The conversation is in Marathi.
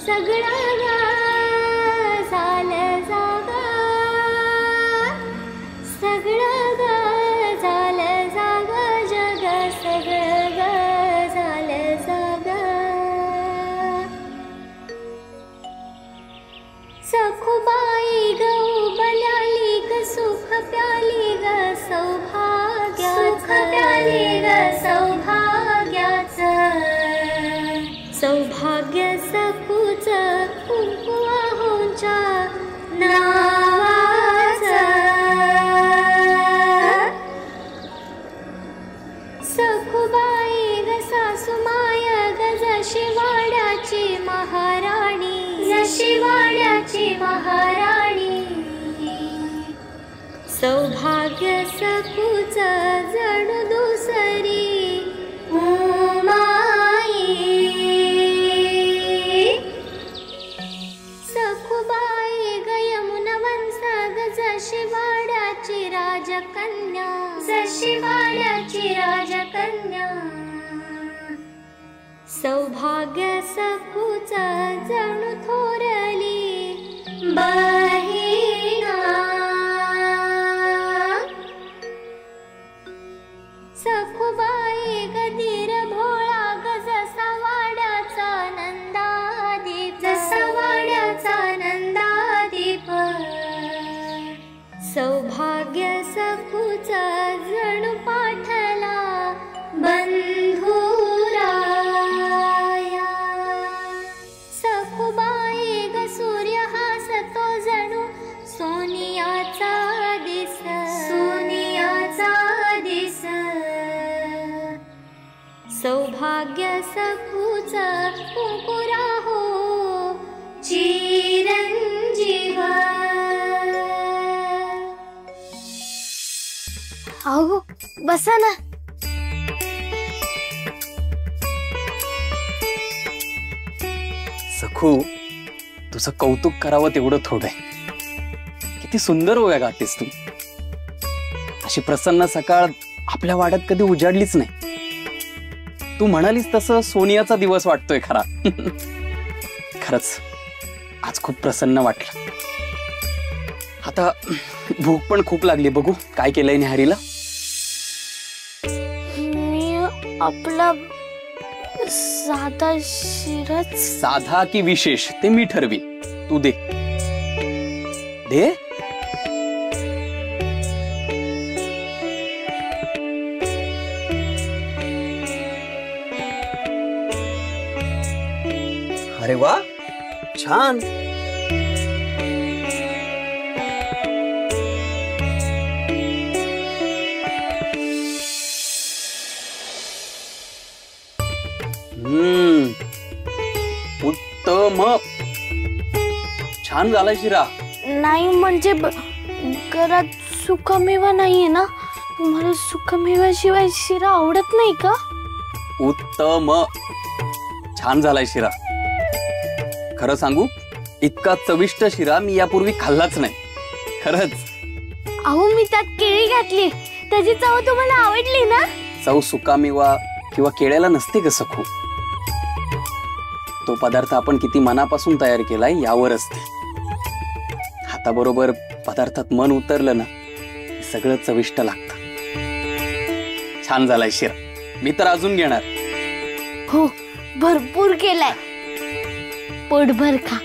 सगळं ग झालं जागा, सगळं ग झालं जागा, जग सगळं ग झालं जागा. सखुबाई गऊ बल्याली ग सुख प्याली ग सौभाग्याचं, सुख प्याली ग सौभाग्याचं. सौभाग्य सखूच कुंकू आहोंच्या नावाचं. सखुबाई ग सासूमाय ग जशी वाड्याची महाराणी, जशी वाड्याची महाराणी. सौभाग्य सखूच जणू दुसरी उमाई. सखुबाई ग यमुना वंश ग जशी वाड्याची राजकन्या, जशी वाड्याची राजकन्या. सौभाग्य सखूच जणू थोरली बहिणा. सखुबाई ग धीर भोळा ग जसा वाड्याचा नंदादीप, जसा वाड्याचा नंदादीप. सौभाग्य सखूच जणू पाठला बंधुराया. सखुबाई ग सूर्य हासतो जणू सोनियाचा दिस, सोनियाचा दिस. सौभाग्य सखूच कुंकू राहो चिरंजीव. अहो बसा ना. सखू, तुझं कौतुक करावं तेवढं थोडं आहे. किती सुंदर ओव्या गातेस तू. अशी प्रसन्न सकाळ आपल्या वाड्यात कधी उजाडलीच नाही. तू म्हणालीस तसं सोनियाचा दिवस वाटतोय खरा. खरंच आज खूप प्रसन्न वाटलं. आता भूक पण खूप लागली. बघू काय केलंय निहारीला. मी आपला साधा शिराच. साधा की विशेष ते मी ठरवी. तू दे दे. अरे वा, छान. उत्तम. छान झाला शिरा. नाही म्हणजे घरात सुकामेवा नाहीये ना. तुम्हाला सुकामेव्याशिवाय शिरा आवडत नाही का? उत्तम. छान झालाय शिरा. खरं सांगू, इतका चविष्ट शिरा मी यापूर्वी खाल्लाच नाही. खरंच. अहो मी त्यात केळी घातली, त्याची चव तुम्हाला आवडली ना? चव सुकामेवा किंवा केळ्याला नसते ग सखू. तो पदार्थ आपण किती मनापासून तयार केलाय यावर असते. हाताबरोबर पदार्थात मन उतरलं ना, सगळं चविष्ट लागतं. छान झालाय शिरा. मी तर अजून घेणार. हो, भरपूर केलाय. पोटभर खा.